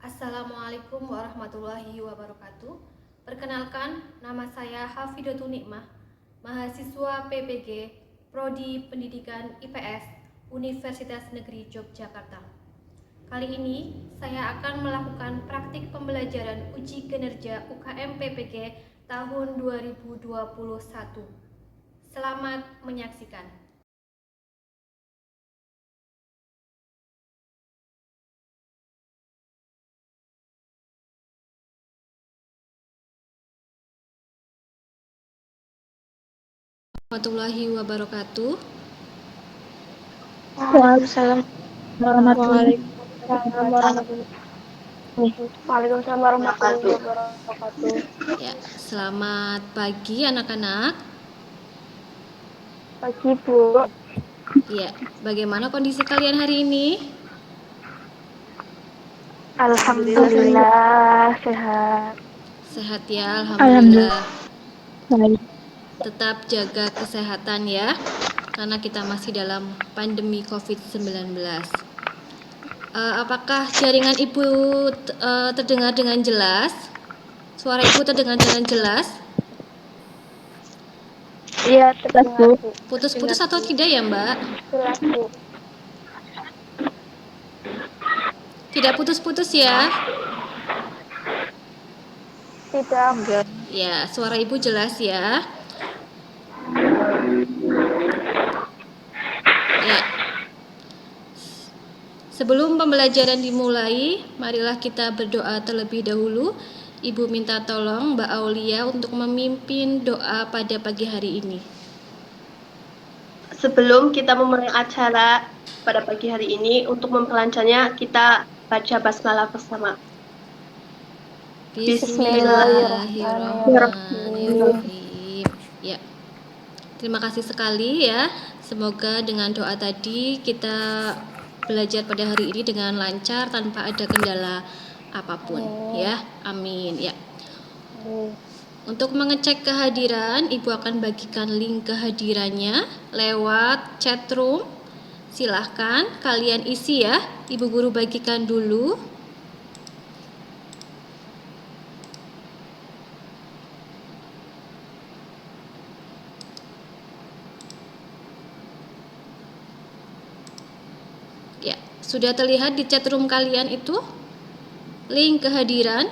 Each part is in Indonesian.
Assalamualaikum warahmatullahi wabarakatuh. Perkenalkan, nama saya Hafidatul Nikmah, mahasiswa PPG, Prodi Pendidikan IPS, Universitas Negeri Yogyakarta. Kali ini saya akan melakukan praktik pembelajaran uji kinerja UKM PPG tahun 2021. Selamat menyaksikan. Warahmatullahi wabarakatuh. Waalaikumsalam warahmatullahi warahmatullahi wabarakatuh. Ya, selamat pagi anak-anak. Pagi, Bu. Ya, bagaimana kondisi kalian hari ini? Alhamdulillah sehat. Sehat ya, alhamdulillah. Baik. Tetap jaga kesehatan ya, karena kita masih dalam pandemi COVID-19. Apakah jaringan Ibu terdengar dengan jelas? Suara Ibu terdengar dengan jelas? Iya, terdengar, Bu. Putus-putus atau tidak ya, Mbak? Jelas, Bu. Tidak putus-putus ya? Tidak. Ya, suara Ibu jelas ya. Ya. Sebelum pembelajaran dimulai, marilah kita berdoa terlebih dahulu. Ibu minta tolong Mbak Aulia untuk memimpin doa pada pagi hari ini. Sebelum kita memulai acara pada pagi hari ini, untuk memperlancarnya kita baca basmalah bersama. Bismillahirrahmanirrahim. Ya. Terima kasih sekali ya. Semoga dengan doa tadi kita belajar pada hari ini dengan lancar tanpa ada kendala apapun ya. Amin ya. Untuk mengecek kehadiran, Ibu akan bagikan link kehadirannya lewat chat room. Silahkan kalian isi ya. Ibu guru bagikan dulu. Ya, sudah terlihat di chat room kalian itu link kehadiran?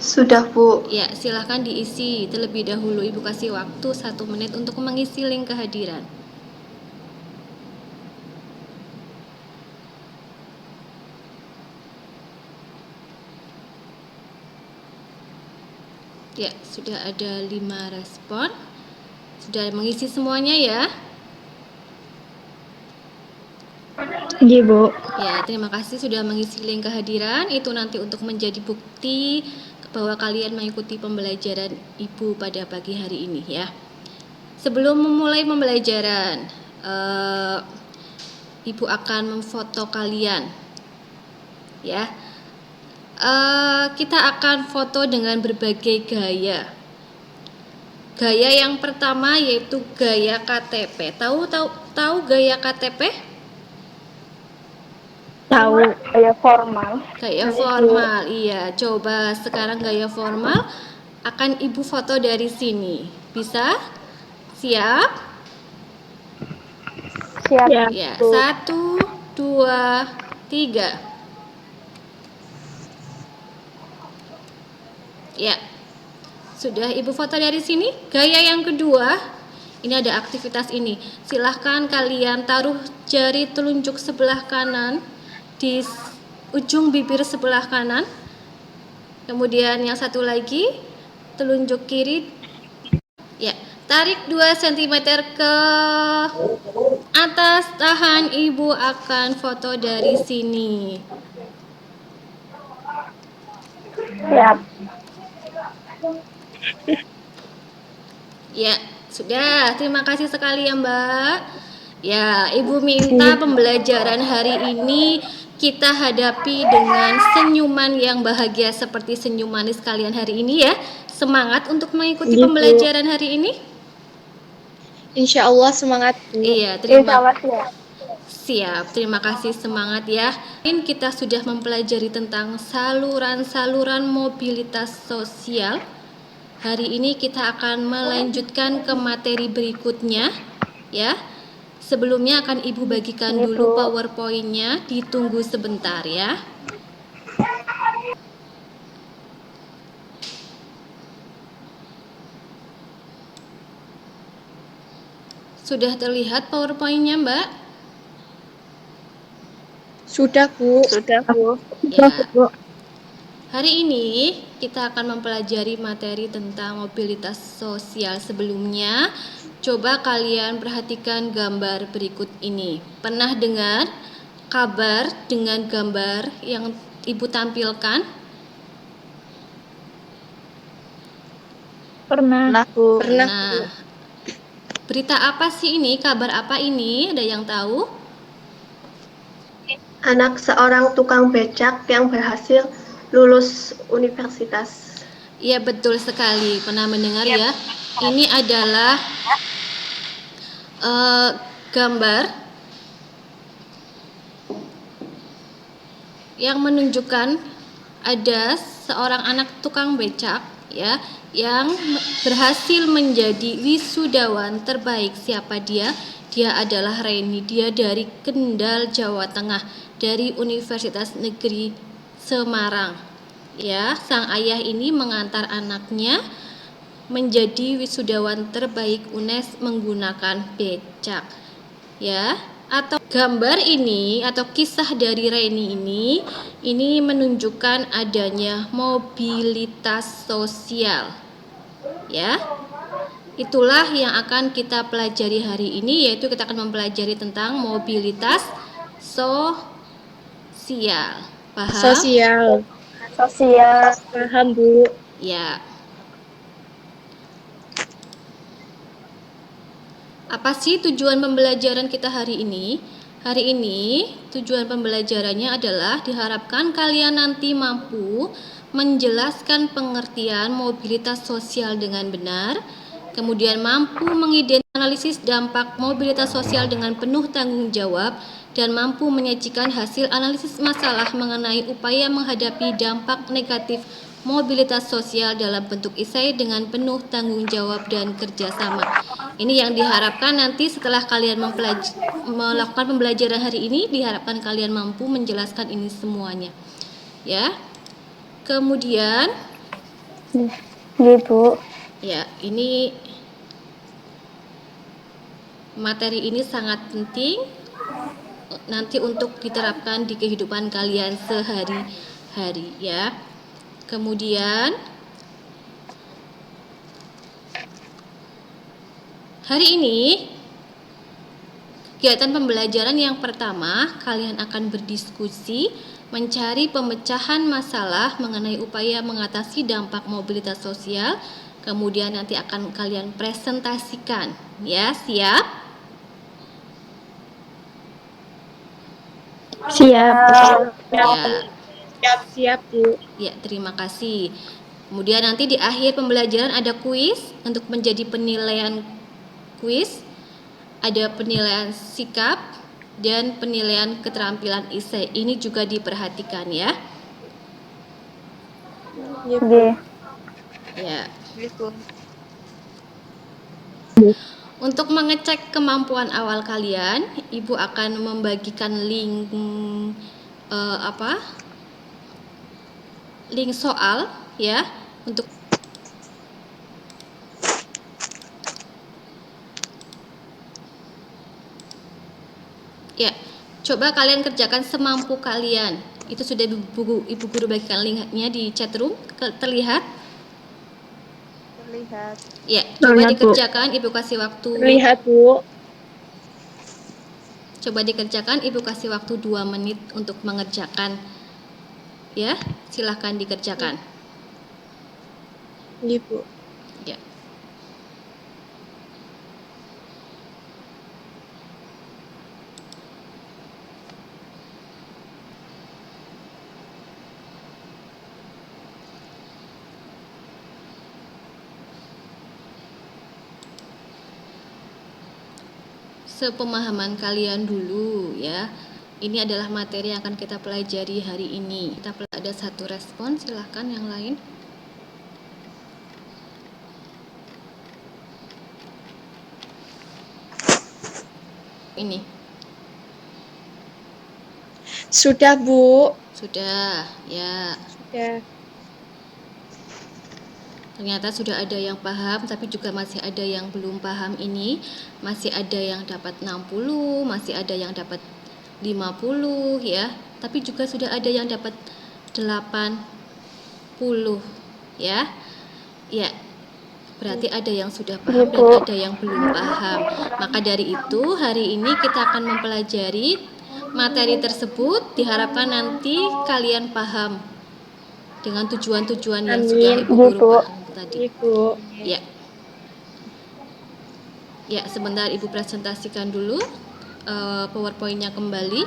Sudah, Bu. Ya, silahkan diisi terlebih dahulu. Ibu kasih waktu 1 menit untuk mengisi link kehadiran. Ya, sudah ada 5 respon. Sudah mengisi semuanya ya? Iya, Bu. Ya, terima kasih sudah mengisi link kehadiran. Itu nanti untuk menjadi bukti bahwa kalian mengikuti pembelajaran Ibu pada pagi hari ini ya. Sebelum memulai pembelajaran, Ibu akan memfoto kalian ya. Kita akan foto dengan berbagai gaya. Gaya yang pertama yaitu gaya KTP. Tahu gaya KTP? Tahu. Gaya formal. Gaya formal, iya. Coba sekarang gaya formal akan Ibu foto dari sini. Bisa? Siap? Siap. Ya, 1, 2, 3. Ya, sudah Ibu foto dari sini. Gaya yang kedua, ini ada aktivitas ini. Silahkan kalian taruh jari telunjuk sebelah kanan di ujung bibir sebelah kanan. Kemudian yang satu lagi, telunjuk kiri. Ya, tarik 2 cm ke atas, tahan. Ibu akan foto dari sini. Siap. Ya, sudah. Terima kasih sekali ya, Mbak. Ya, Ibu minta pembelajaran hari ini kita hadapi dengan senyuman yang bahagia seperti senyum manis kalian hari ini ya. Semangat untuk mengikuti pembelajaran hari ini. Insya Allah semangat. Iya, terima. Siap, terima kasih, semangat ya. Mungkin kita sudah mempelajari tentang saluran-saluran mobilitas sosial. Hari ini kita akan melanjutkan ke materi berikutnya ya. Sebelumnya akan Ibu bagikan Iya, dulu Bu. PowerPoint-nya, ditunggu sebentar ya. Sudah terlihat PowerPoint-nya, Mbak? Sudah, Bu. Sudah, Bu. Ya. Bu. Hari ini kita akan mempelajari materi tentang mobilitas sosial. Sebelumnya, coba kalian perhatikan gambar berikut ini. Pernah dengar kabar dengan gambar yang Ibu tampilkan? Pernah. Lah, Bu. Nah, berita apa sih ini? Kabar apa ini? Ada yang tahu? Anak seorang tukang becak yang berhasil lulus universitas. Iya, betul sekali. Pernah mendengar ya? Ini adalah gambar yang menunjukkan ada seorang anak tukang becak ya yang berhasil menjadi wisudawan terbaik. Siapa dia? Dia adalah Reni. Dia dari Kendal, Jawa Tengah, dari Universitas Negeri Semarang. Ya, sang ayah ini mengantar anaknya menjadi wisudawan terbaik UNES menggunakan becak. Ya, atau gambar ini atau kisah dari Reni ini menunjukkan adanya mobilitas sosial. Ya. Itulah yang akan kita pelajari hari ini, yaitu kita akan mempelajari tentang mobilitas sosial. Paham? Sosial. Sosial. Paham, Bu. Ya. Apa sih tujuan pembelajaran kita hari ini? Hari ini tujuan pembelajarannya adalah diharapkan kalian nanti mampu menjelaskan pengertian mobilitas sosial dengan benar, kemudian mampu menganalisis dampak mobilitas sosial dengan penuh tanggung jawab, dan mampu menyajikan hasil analisis masalah mengenai upaya menghadapi dampak negatif mobilitas sosial dalam bentuk esai dengan penuh tanggung jawab dan kerjasama. Ini yang diharapkan nanti setelah kalian melakukan pembelajaran hari ini, diharapkan kalian mampu menjelaskan ini semuanya. Ya. Kemudian, Iya, Bu. ya, ini materi ini sangat penting nanti untuk diterapkan di kehidupan kalian sehari-hari ya. Kemudian hari ini kegiatan pembelajaran yang pertama, kalian akan berdiskusi mencari pemecahan masalah mengenai upaya mengatasi dampak mobilitas sosial. Kemudian nanti akan kalian presentasikan. Ya, siap? Siap. Ya. Siap, Bu. Ya, terima kasih. Kemudian nanti di akhir pembelajaran ada kuis untuk menjadi penilaian kuis. Ada penilaian sikap dan penilaian keterampilan esai. Ini juga diperhatikan ya. Iya. Ya. Untuk mengecek kemampuan awal kalian, Ibu akan membagikan link link soal ya untuk ya. Coba kalian kerjakan semampu kalian. Itu sudah Ibu Guru bagikan linknya di chat room. Terlihat? Terlihat. Ya, coba Terlihat, Bu. dikerjakan, Ibu kasih waktu. Lihat, Bu. Coba dikerjakan, Ibu kasih waktu 2 menit untuk mengerjakan. Ya, silahkan dikerjakan. Iya, Bu. Ya. sepemahaman kalian dulu ya. Ini adalah materi yang akan kita pelajari hari ini. Ada satu respon, silahkan yang lain. Ini. Sudah, Bu. Sudah, ya. Sudah. Ternyata sudah ada yang paham, tapi juga masih ada yang belum paham ini. Masih ada yang dapat 60, masih ada yang dapat 50 ya. Tapi juga sudah ada yang dapat 80 ya. Ya. Berarti ada yang sudah paham dan ada yang belum paham. Maka dari itu, hari ini kita akan mempelajari materi tersebut. Diharapkan nanti kalian paham dengan tujuan-tujuan yang sudah Ibu Guru paham tadi. Ya. Ya, sebentar Ibu presentasikan dulu PowerPoint-nya kembali.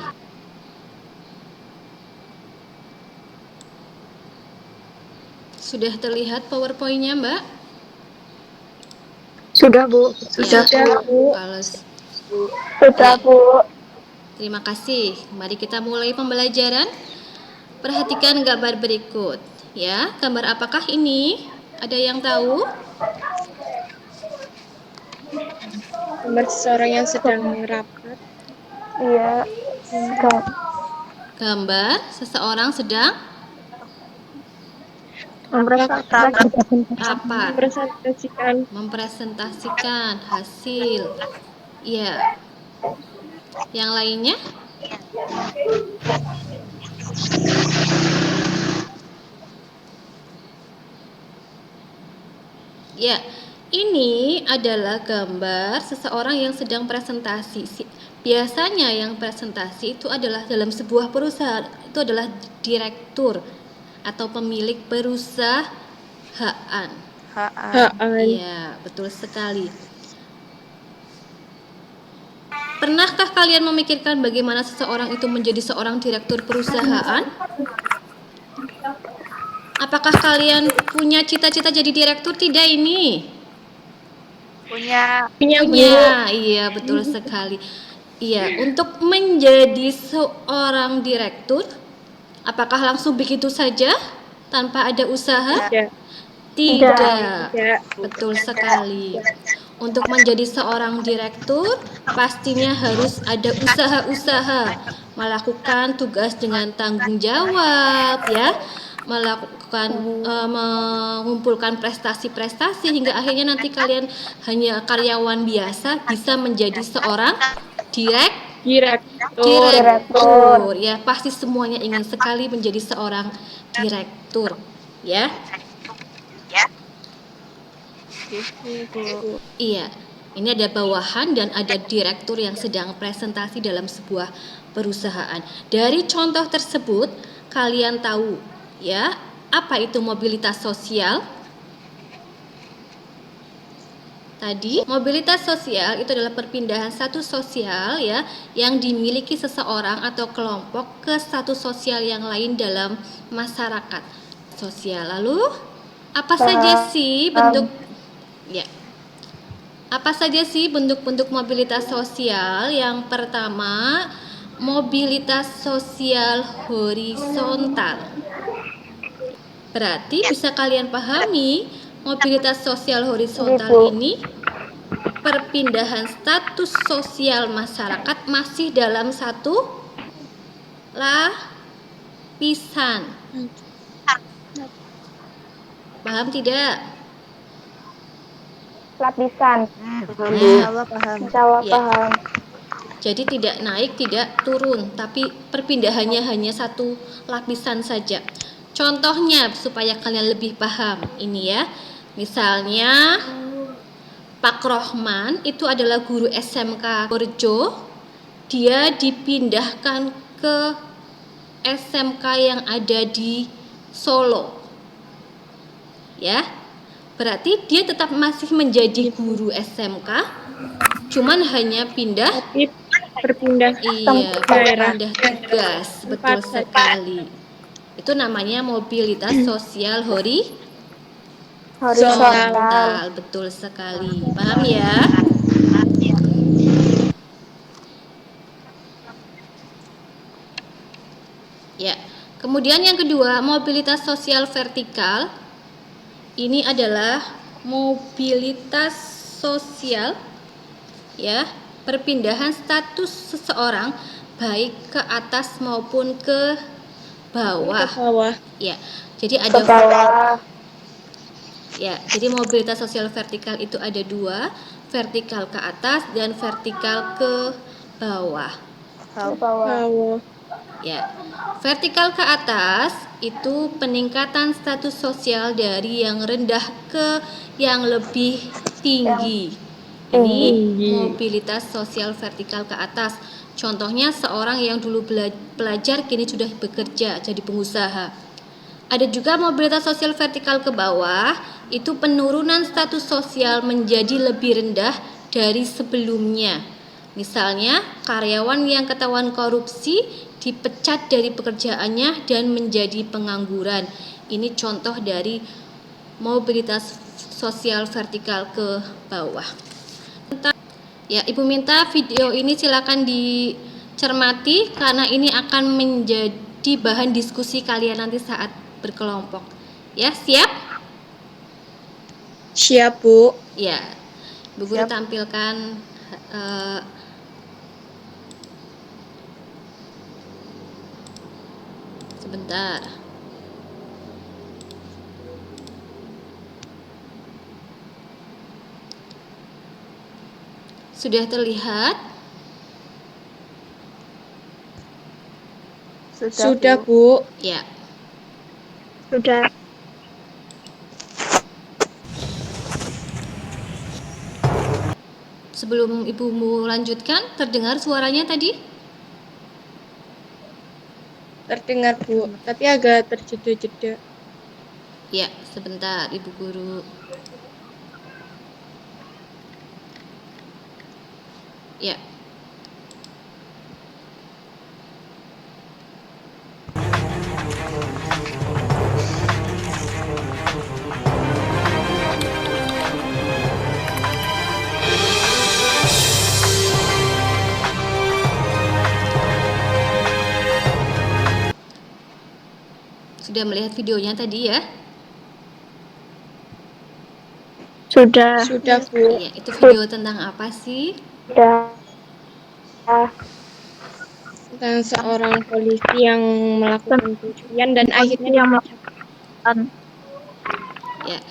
Sudah terlihat PowerPoint-nya, Mbak? Sudah, Bu. Sudah, Bu. Sudah, Bu. Terima kasih. Mari kita mulai pembelajaran. Perhatikan gambar berikut. Ya, gambar apakah ini? Ada yang tahu? Gambar seseorang yang sedang rapat. Iya. Gambar seseorang sedang rapat, mempresentasikan hasil. Ya. Yang lainnya? Ya, ini adalah gambar seseorang yang sedang presentasi. Biasanya yang presentasi itu adalah dalam sebuah perusahaan, itu adalah direktur atau pemilik perusahaan. Iya, betul sekali. Pernahkah kalian memikirkan bagaimana seseorang itu menjadi seorang direktur perusahaan? Apakah kalian punya cita-cita jadi direktur? Tidak ini. Punya. Iya, betul sekali. Iya, untuk menjadi seorang direktur, apakah langsung begitu saja tanpa ada usaha? Tidak. Betul sekali. Untuk menjadi seorang direktur, pastinya harus ada usaha-usaha, melakukan tugas dengan tanggung jawab, ya, mengumpulkan prestasi-prestasi hingga akhirnya nanti kalian hanya karyawan biasa bisa menjadi seorang direktur. Ya, pasti semuanya ingin sekali menjadi seorang direktur, ya. Iya, ini ada bawahan dan ada direktur yang sedang presentasi dalam sebuah perusahaan. Dari contoh tersebut, kalian tahu ya, apa itu mobilitas sosial? Tadi, mobilitas sosial itu adalah perpindahan status sosial ya yang dimiliki seseorang atau kelompok ke status sosial yang lain dalam masyarakat sosial. Lalu, apa saja sih bentuk-bentuk mobilitas sosial? Yang pertama, mobilitas sosial horizontal. Berarti bisa kalian pahami, mobilitas sosial horizontal ini perpindahan status sosial masyarakat masih dalam satu lapisan. Paham tidak? Lapisan. Paham. Jadi tidak naik, tidak turun, tapi perpindahannya hanya satu lapisan saja. Contohnya supaya kalian lebih paham ini ya. Misalnya Pak Rohman itu adalah guru SMK Purworejo. Dia dipindahkan ke SMK yang ada di Solo. Ya. Berarti dia tetap masih menjadi guru SMK, cuman hanya pindah berpindah tugas. Betul sekali. Itu namanya mobilitas sosial horizontal. Betul sekali. Paham ya? Ya. Kemudian yang kedua, mobilitas sosial vertikal. Ini adalah mobilitas sosial, ya, perpindahan status seseorang baik ke atas maupun ke Ke bawah. bawah. Ya. Jadi Ke ada bawah. ya, jadi mobilitas sosial vertikal itu ada dua, vertikal ke atas dan vertikal ke bawah. Ke bawah. Bawah. Ya, vertikal ke atas itu peningkatan status sosial dari yang rendah ke yang lebih tinggi. Ini Tinggi. mobilitas sosial vertikal ke atas. Contohnya seorang yang dulu pelajar kini sudah bekerja jadi pengusaha. Ada juga mobilitas sosial vertikal ke bawah, itu penurunan status sosial menjadi lebih rendah dari sebelumnya. Misalnya, karyawan yang ketahuan korupsi dipecat dari pekerjaannya dan menjadi pengangguran. Ini contoh dari mobilitas sosial vertikal ke bawah. Ya, Ibu minta video ini silakan dicermati karena ini akan menjadi bahan diskusi kalian nanti saat berkelompok. Ya, siap? Siap, Bu. Ya. Bu Guru Siap. tampilkan sebentar. Sudah terlihat? Sudah, Bu. Ya. Sudah. Sebelum Ibumu lanjutkan, terdengar suaranya tadi? Terdengar, Bu. Tapi agak terjeda-jeda. Ya, sebentar Ibu Guru. Ya. Sudah melihat videonya tadi ya? Sudah. Sudah, Bu. Iya, itu video tentang apa sih? Sudah. Tentang seorang polisi yang melakukan pencurian dan akhirnya yang dipecat. Ya,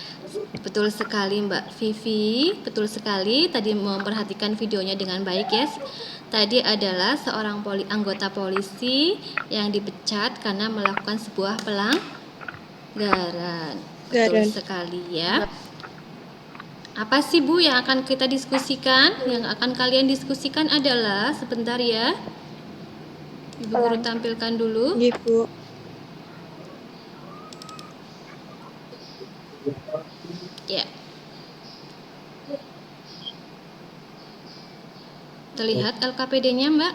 betul sekali Mbak Vivi, betul sekali. Tadi memperhatikan videonya dengan baik ya. Tadi adalah seorang anggota polisi yang dipecat karena melakukan sebuah pelanggaran. Betul sekali ya. Apa sih Bu yang akan kita diskusikan? Yang akan kalian diskusikan adalah sebentar ya. Ibu Guru tampilkan dulu. Iya, Bu. Ya. Terlihat LKPD-nya, Mbak?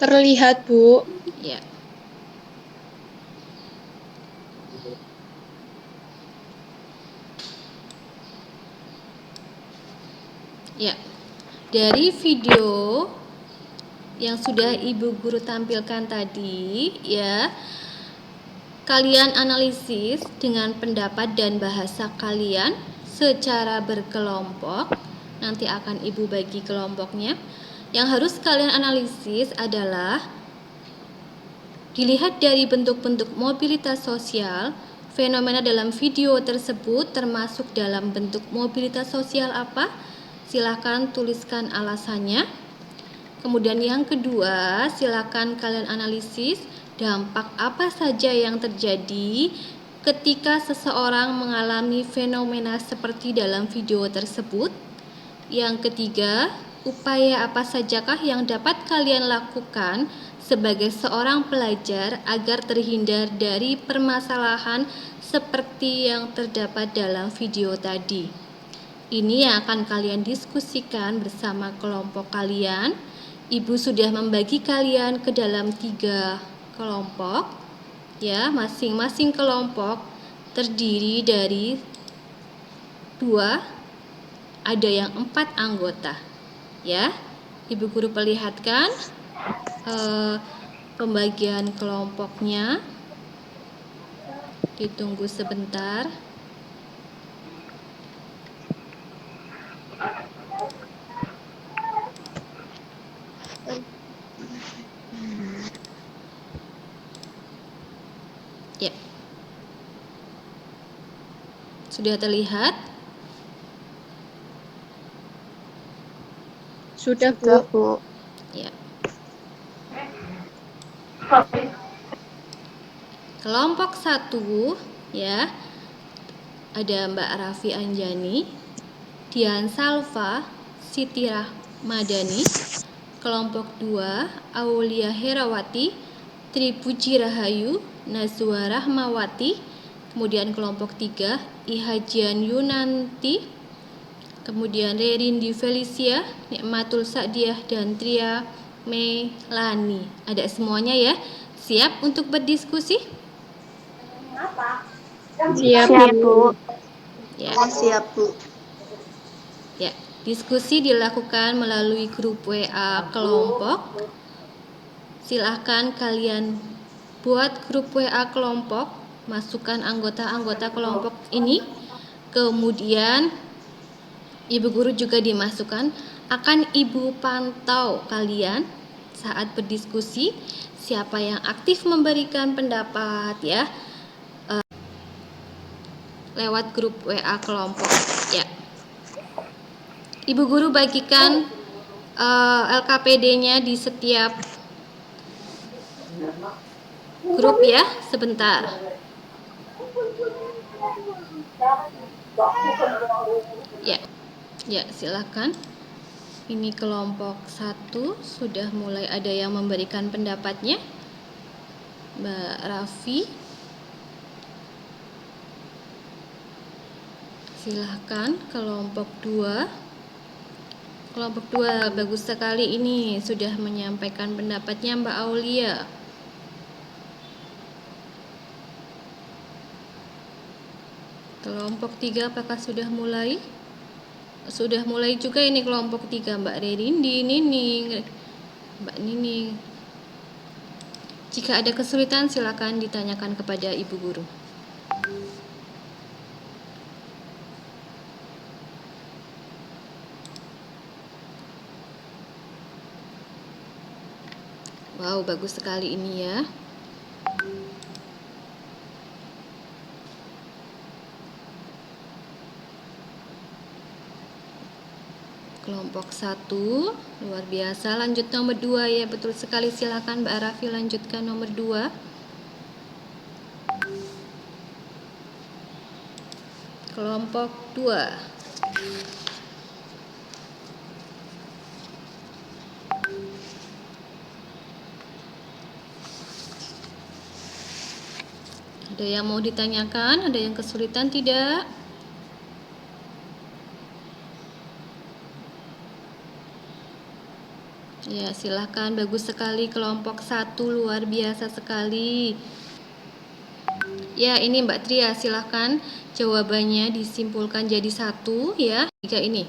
Terlihat, Bu. Ya. Ya. Dari video yang sudah Ibu Guru tampilkan tadi, ya, kalian analisis dengan pendapat dan bahasa kalian secara berkelompok. Nanti akan Ibu bagi kelompoknya. Yang harus kalian analisis adalah dilihat dari bentuk-bentuk mobilitas sosial, fenomena dalam video tersebut termasuk dalam bentuk mobilitas sosial apa? Silakan tuliskan alasannya. Kemudian yang kedua, silakan kalian analisis dampak apa saja yang terjadi ketika seseorang mengalami fenomena seperti dalam video tersebut. Yang ketiga, upaya apa sajakah yang dapat kalian lakukan sebagai seorang pelajar agar terhindar dari permasalahan seperti yang terdapat dalam video tadi. Ini yang akan kalian diskusikan bersama kelompok kalian. Ibu sudah membagi kalian ke dalam 3 kelompok. Ya, masing-masing kelompok terdiri dari 2, ada yang 4 anggota. Ya, Ibu Guru perlihatkan pembagian kelompoknya. Ditunggu sebentar. Ya. Sudah terlihat? Sudah, Sudah, Bu. Bu. Ya. Kelompok 1 ya. Ada Mbak Raffi Anjani, Dian Salva, Siti Rahmadani. Kelompok 2 Aulia Herawati, Tri Puji Rahayu, Nazwa Rahmawati. Kemudian kelompok 3 Ihajian Yunanti. Kemudian Rerindi Felicia, Nikmatul Sa'diah, dan Tria Melani. Ada semuanya ya. Siap untuk berdiskusi? Siap, Siap, Bu. Ya. Siap, Bu. Ya, diskusi dilakukan melalui grup WA kelompok. Silahkan kalian buat grup WA kelompok, masukkan anggota-anggota kelompok ini. Kemudian Ibu guru juga dimasukkan. Akan Ibu pantau kalian saat berdiskusi, siapa yang aktif memberikan pendapat ya, lewat grup WA kelompok ya. Ibu guru bagikan LKPD-nya di setiap grup ya, sebentar. Ya, silakan. Ini kelompok 1 sudah mulai ada yang memberikan pendapatnya. Mbak Raffi, silahkan. Kelompok 2. Kelompok 2 bagus sekali ini, sudah menyampaikan pendapatnya Mbak Aulia. Kelompok 3 apakah sudah mulai? Sudah mulai juga ini kelompok 3, Mbak Rerindi, Nining, Mbak Nining. Jika ada kesulitan silakan ditanyakan kepada Ibu guru. Wow, bagus sekali ini ya. Kelompok 1 luar biasa. Lanjut nomor 2 ya, betul sekali. Silakan Mbak Raffi lanjutkan nomor 2. Kelompok 2. Ada yang mau ditanyakan? Ada yang kesulitan tidak? Ya, silahkan. Bagus sekali kelompok 1, luar biasa sekali. Ya, ini Mbak Tria, silahkan jawabannya disimpulkan jadi 1 ya. 3 ini.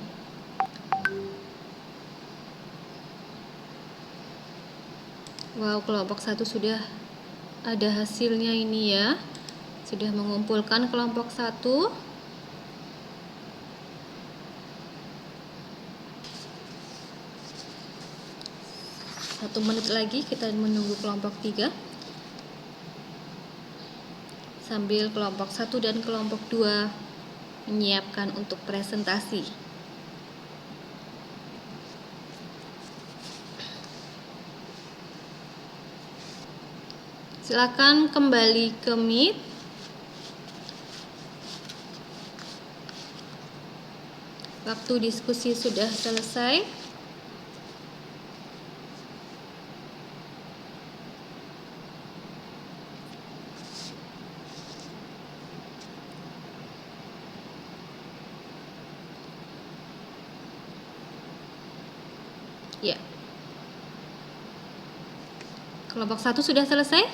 Wow, kelompok 1 sudah ada hasilnya ini ya. Sudah mengumpulkan kelompok 1. Satu menit lagi kita menunggu kelompok 3. Sambil kelompok 1 dan kelompok 2 menyiapkan untuk presentasi. Silakan kembali ke Meet. Waktu diskusi sudah selesai. Ya. Kelompok 1 sudah selesai?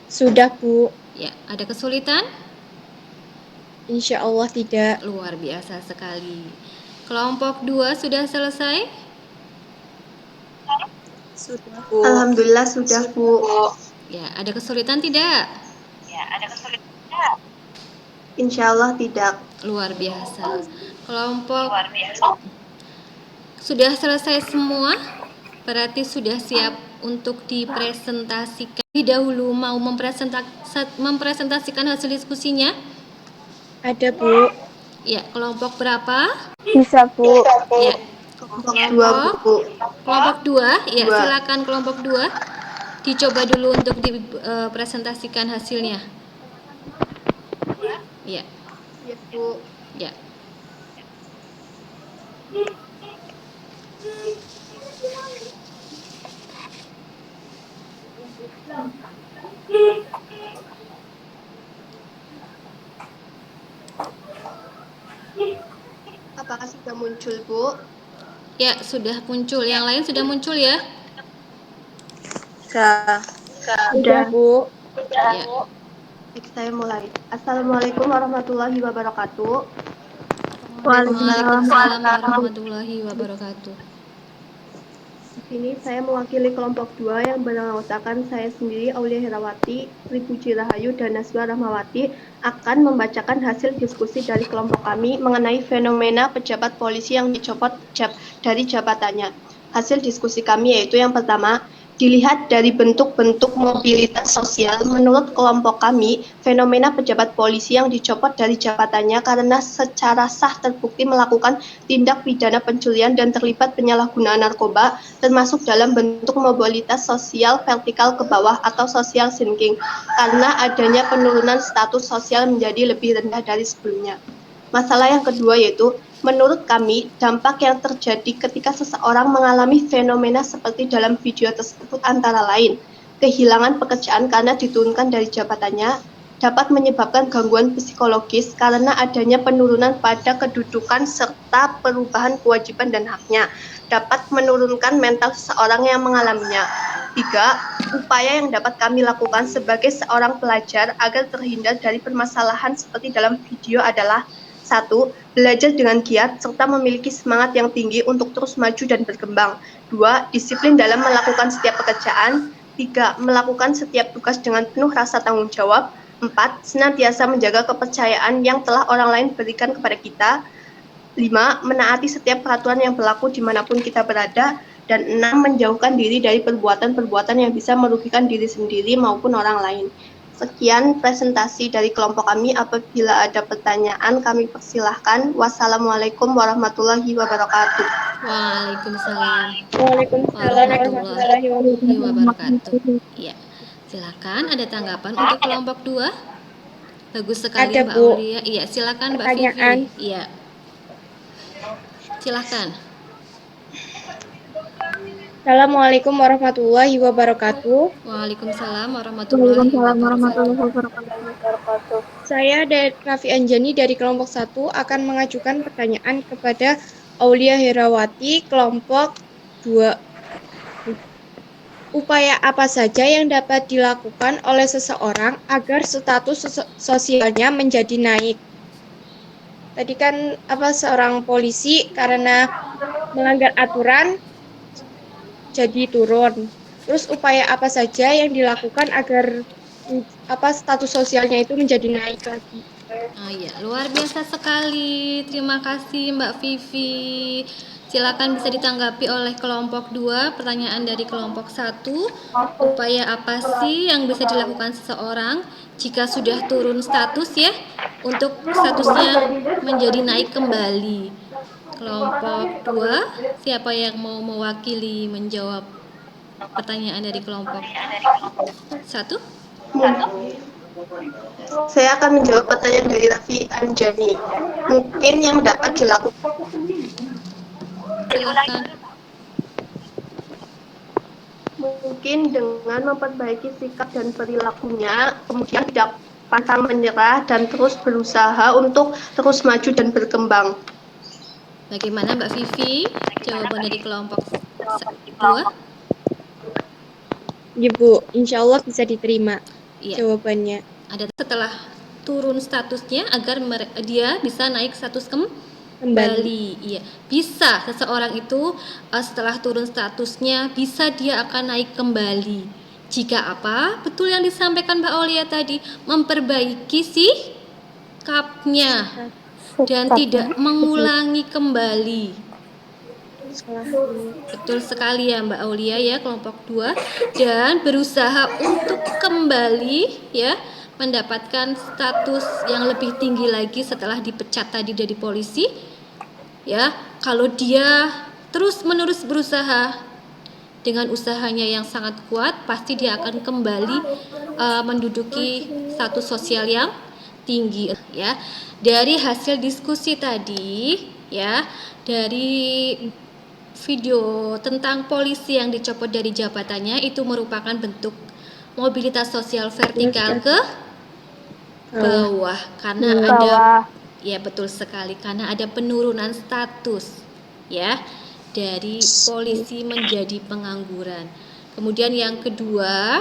Sudah, Bu. Ya, ada kesulitan? Insya Allah tidak. Luar biasa sekali. Kelompok 2 sudah selesai? Sudah, Bu. Alhamdulillah sudah, Bu. Ya, ada kesulitan tidak? Insya Allah tidak. Luar biasa. Kelompok sudah selesai semua? Berarti sudah siap untuk dipresentasikan. Dahulu mau mempresentasikan hasil diskusinya? Ada, Bu. Ya, kelompok berapa? Bisa, Bu. Ya, Kelompok 2, Bu. kelompok 2. Ya, Dua. silakan kelompok 2. Dicoba dulu untuk dipresentasikan hasilnya. Ya, Yes, Bu. ya. Apakah sudah muncul, Bu? Ya, sudah muncul. Yang lain sudah muncul ya? Sudah, Bu. Ya. Baik, saya mulai. Assalamualaikum warahmatullahi wabarakatuh. Waalaikumsalam warahmatullahi wabarakatuh. Di sini saya mewakili kelompok 2 yang beranggotakan saya sendiri, Aulia Herawati, Sri Puji Rahayu, dan Naswa Rahmawati akan membacakan hasil diskusi dari kelompok kami mengenai fenomena pejabat polisi yang dicopot dari jabatannya. Hasil diskusi kami yaitu yang pertama, dilihat dari bentuk-bentuk mobilitas sosial, menurut kelompok kami, fenomena pejabat polisi yang dicopot dari jabatannya karena secara sah terbukti melakukan tindak pidana pencurian dan terlibat penyalahgunaan narkoba, termasuk dalam bentuk mobilitas sosial vertikal ke bawah atau social sinking, karena adanya penurunan status sosial menjadi lebih rendah dari sebelumnya. Masalah yang kedua yaitu, menurut kami, dampak yang terjadi ketika seseorang mengalami fenomena seperti dalam video tersebut antara lain, kehilangan pekerjaan karena diturunkan dari jabatannya, dapat menyebabkan gangguan psikologis karena adanya penurunan pada kedudukan serta perubahan kewajiban dan haknya, dapat menurunkan mental seseorang yang mengalaminya. 3. Upaya yang dapat kami lakukan sebagai seorang pelajar agar terhindar dari permasalahan seperti dalam video adalah: 1. Belajar dengan giat serta memiliki semangat yang tinggi untuk terus maju dan berkembang. 2. Disiplin dalam melakukan setiap pekerjaan. 3. Melakukan setiap tugas dengan penuh rasa tanggung jawab. 4. Senantiasa menjaga kepercayaan yang telah orang lain berikan kepada kita. 5. Menaati setiap peraturan yang berlaku dimanapun kita berada. Dan 6. Menjauhkan diri dari perbuatan-perbuatan yang bisa merugikan diri sendiri maupun orang lain. Sekian presentasi dari kelompok kami. Apabila ada pertanyaan, kami persilahkan. Wassalamualaikum warahmatullahi wabarakatuh. Waalaikumsalam Waalaikumsalam warahmatullahi wabarakatuh. wabarakatuh. Ya, silakan ada tanggapan untuk kelompok 2? Bagus sekali Ada, Mbak Bu. Aulia. Iya, silakan Mbak Pertanyaan. Vivi. Iya. Silakan. Assalamualaikum warahmatullahi wabarakatuh. Waalaikumsalam warahmatullahi wabarakatuh. Saya dari Raffi Anjani dari kelompok 1 akan mengajukan pertanyaan kepada Aulia Herawati, kelompok 2. Upaya apa saja yang dapat dilakukan oleh seseorang agar status sosialnya menjadi naik? Tadi kan seorang polisi karena melanggar aturan jadi turun. Terus upaya apa saja yang dilakukan agar status sosialnya itu menjadi naik lagi? Oh iya, luar biasa sekali. Terima kasih Mbak Vivi. Silakan bisa ditanggapi oleh kelompok 2. Pertanyaan dari kelompok 1. Upaya apa sih yang bisa dilakukan seseorang jika sudah turun status ya, untuk statusnya menjadi naik kembali? Kelompok 2, siapa yang mau mewakili menjawab pertanyaan dari kelompok 1? Saya akan menjawab pertanyaan dari Raffi Anjani. Mungkin yang dapat dilakukan, Silakan. mungkin dengan memperbaiki sikap dan perilakunya, kemudian tidak pantang menyerah dan terus berusaha untuk terus maju dan berkembang. Bagaimana Mbak Vivi? Jawaban dari kelompok 2? Ya, Bu, insya Allah bisa diterima Iya. jawabannya. Ada setelah turun statusnya agar dia bisa naik status kembali. Iya, bisa seseorang itu setelah turun statusnya bisa dia akan naik kembali. Jika apa? Betul yang disampaikan Mbak Aulia tadi, memperbaiki sikapnya dan tidak mengulangi kembali. Betul sekali ya Mbak Aulia ya, kelompok 2, dan berusaha untuk kembali ya mendapatkan status yang lebih tinggi lagi setelah dipecat tadi dari polisi. Ya, kalau dia terus-menerus berusaha dengan usahanya yang sangat kuat, pasti dia akan kembali menduduki status sosial yang tinggi ya. Dari hasil diskusi tadi ya, dari video tentang polisi yang dicopot dari jabatannya itu merupakan bentuk mobilitas sosial vertikal ke bawah karena ada, ya betul sekali, karena ada penurunan status ya dari polisi menjadi pengangguran. Kemudian yang kedua,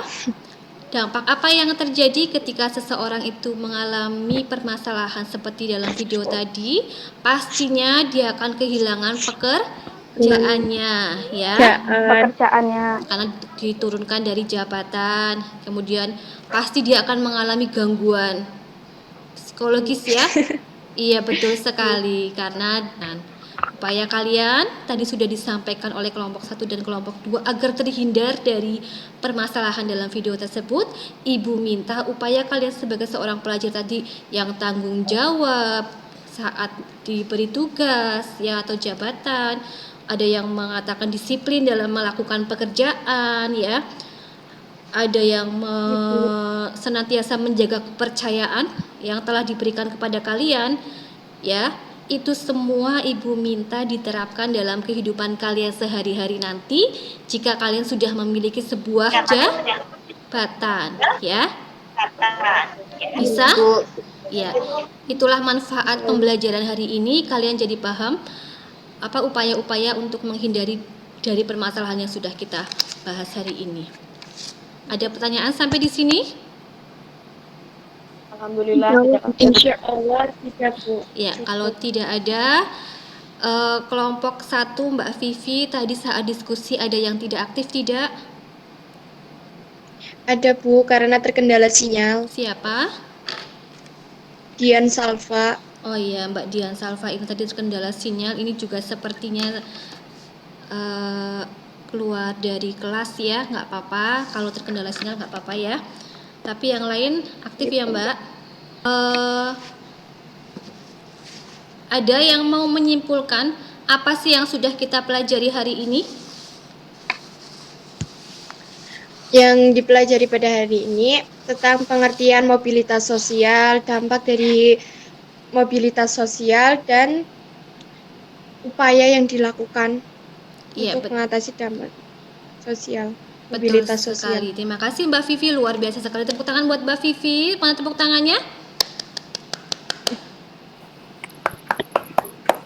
dampak apa yang terjadi ketika seseorang itu mengalami permasalahan seperti dalam video tadi? Pastinya dia akan kehilangan pekerjaannya ya. Pekerjaannya. Karena diturunkan dari jabatan. Kemudian pasti dia akan mengalami gangguan psikologis ya. Iya betul sekali, karena upaya kalian tadi sudah disampaikan oleh kelompok 1 dan kelompok 2 agar terhindar dari permasalahan dalam video tersebut. Ibu minta upaya kalian sebagai seorang pelajar tadi yang tanggung jawab saat diberi tugas ya atau jabatan. Ada yang mengatakan disiplin dalam melakukan pekerjaan ya. Ada yang senantiasa menjaga kepercayaan yang telah diberikan kepada kalian ya. Itu semua ibu minta diterapkan dalam kehidupan kalian sehari-hari nanti jika kalian sudah memiliki sebuah jabatan ya. Bisa? Ya. Itulah manfaat pembelajaran hari ini, kalian jadi paham apa upaya-upaya untuk menghindari dari permasalahan yang sudah kita bahas hari ini. Ada pertanyaan sampai di sini? Alhamdulillah. Insya Allah tidak, Bu. Ya, kalau tidak ada, kelompok 1 Mbak Vivi tadi saat diskusi ada yang tidak aktif tidak? Ada Bu, karena terkendala sinyal. Siapa? Dian Salva. Oh iya, Mbak Dian Salva ini tadi terkendala sinyal. Ini juga sepertinya keluar dari kelas ya, nggak apa-apa. Kalau terkendala sinyal nggak apa-apa ya. Tapi yang lain aktif ya Mbak. Ada yang mau menyimpulkan apa sih yang sudah kita pelajari hari ini? Yang dipelajari pada hari ini tentang pengertian mobilitas sosial, dampak dari mobilitas sosial, dan upaya yang dilakukan untuk mengatasi dampak sosial. Betul Mobilitas sekali. sosial. Terima kasih Mbak Vivi, luar biasa sekali. Tepuk tangan buat Mbak Vivi. Mana tepuk tangannya?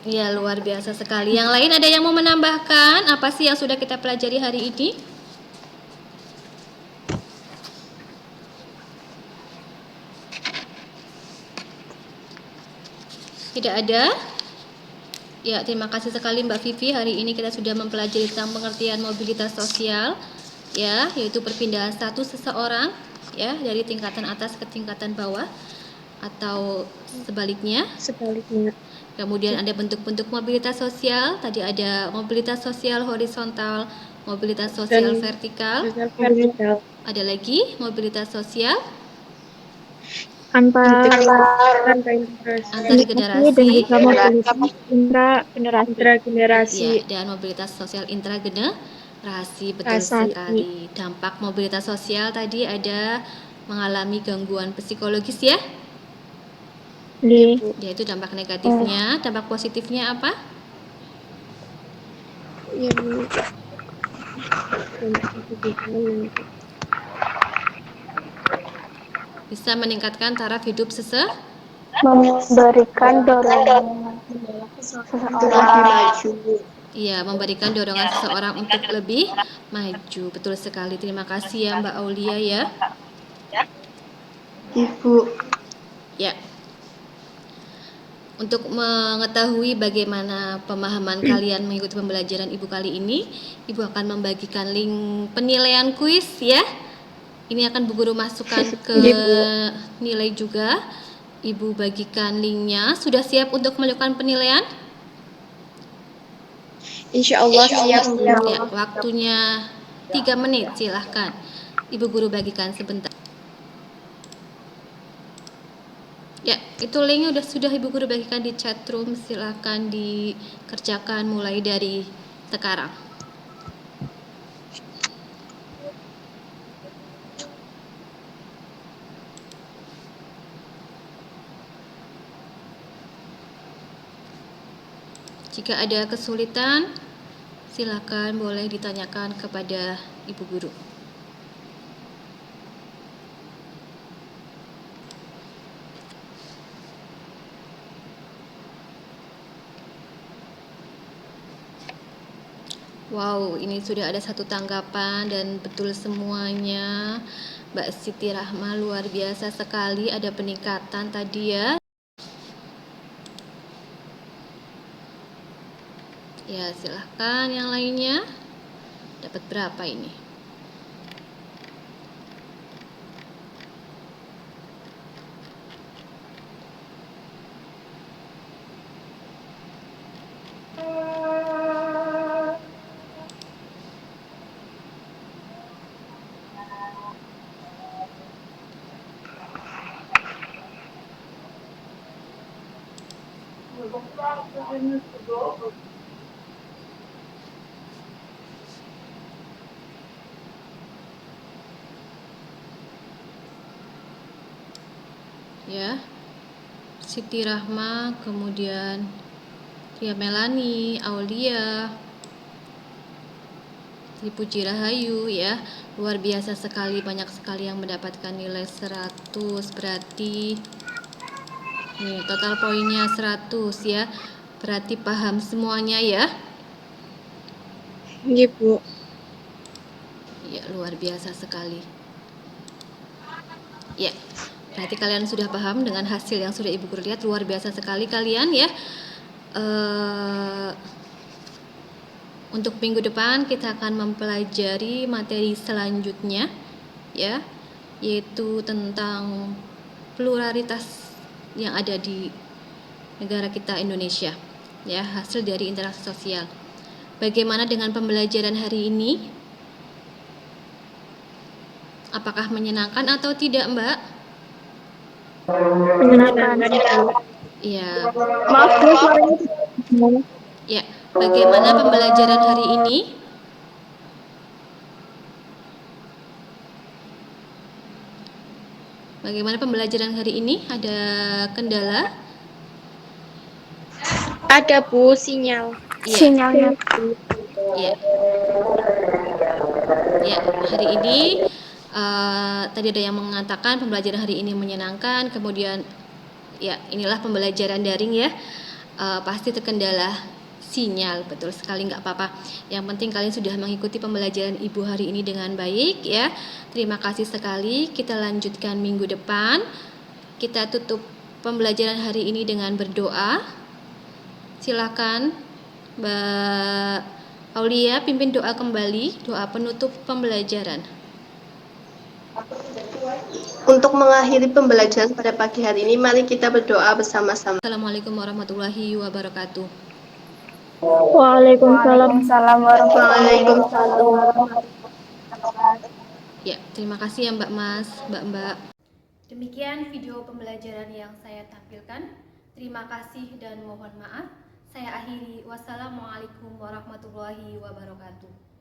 Ya, luar biasa sekali. Yang lain ada yang mau menambahkan apa sih yang sudah kita pelajari hari ini? Tidak ada? Ya, terima kasih sekali Mbak Vivi. Hari ini kita sudah mempelajari tentang pengertian mobilitas sosial, ya, yaitu perpindahan status seseorang, ya, dari tingkatan atas ke tingkatan bawah atau sebaliknya. Kemudian ada bentuk-bentuk mobilitas sosial. Tadi ada mobilitas sosial horizontal, mobilitas sosial vertikal. Ada lagi mobilitas sosial Antar generasi intragenerasi. ya, dan mobilitas sosial intragenerasi. Betul sekali. Dampak mobilitas sosial tadi ada mengalami gangguan psikologis ya. Yaitu dampak negatifnya. Dampak positifnya apa? Bisa meningkatkan taraf hidup memberikan dorongan seseorang. Iya, memberikan dorongan seseorang untuk lebih maju. Betul sekali. Terima kasih ya Mbak Aulia ya. Ibu. Ya. Untuk mengetahui bagaimana pemahaman kalian mengikuti pembelajaran Ibu kali ini, Ibu akan membagikan link penilaian kuis ya. Ini akan Bu Guru masukkan ke Iya, Bu. nilai juga. Ibu bagikan linknya. Sudah siap untuk melakukan penilaian? Insya Allah siap. Ya, waktunya 3 menit, silahkan. Ibu Guru bagikan sebentar. Ya, itu linknya sudah Ibu Guru bagikan di chat room. Silahkan dikerjakan mulai dari sekarang. Jika ada kesulitan, silakan boleh ditanyakan kepada Ibu Guru. Wow, ini sudah ada 1 tanggapan dan betul semuanya. Mbak Siti Rahma luar biasa sekali, ada peningkatan tadi ya. Ya, silahkan yang lainnya. Dapat berapa ini? Ya, Siti Rahma, kemudian Ria Melani, Aulia, Puji Rahayu ya. Luar biasa sekali, banyak sekali yang mendapatkan nilai 100. Berarti nih, total poinnya 100 ya. Berarti paham semuanya ya. Iya, Bu. Ya, luar biasa sekali. Ya, berarti kalian sudah paham dengan hasil yang sudah Ibu Guru lihat. Luar biasa sekali kalian ya. Untuk minggu depan kita akan mempelajari materi selanjutnya ya, yaitu tentang pluralitas yang ada di negara kita Indonesia ya, hasil dari interaksi sosial. Bagaimana dengan pembelajaran hari ini? Apakah menyenangkan atau tidak, Mbak? Menyenangkan. Ya. Maaf, Bu, suaranya. Ya, bagaimana pembelajaran hari ini? Bagaimana pembelajaran hari ini? Ada kendala? Ada, Bu, sinyal. Iya. Sinyalnya. Ya. Ya, hari ini tadi ada yang mengatakan pembelajaran hari ini menyenangkan. Kemudian ya, inilah pembelajaran daring ya. Pasti terkendala sinyal, betul sekali, nggak apa-apa. Yang penting kalian sudah mengikuti pembelajaran Ibu hari ini dengan baik ya. Terima kasih sekali. Kita lanjutkan minggu depan. Kita tutup pembelajaran hari ini dengan berdoa. Silakan Mbak Aulia pimpin doa kembali, doa penutup pembelajaran. Untuk mengakhiri pembelajaran pada pagi hari ini, mari kita berdoa bersama-sama. Assalamualaikum warahmatullahi wabarakatuh. Waalaikumsalam warahmatullahi wabarakatuh. Ya, terima kasih ya Mbak Mas, Mbak-mbak. Demikian video pembelajaran yang saya tampilkan. Terima kasih dan mohon maaf. Saya akhiri. Wassalamualaikum warahmatullahi wabarakatuh.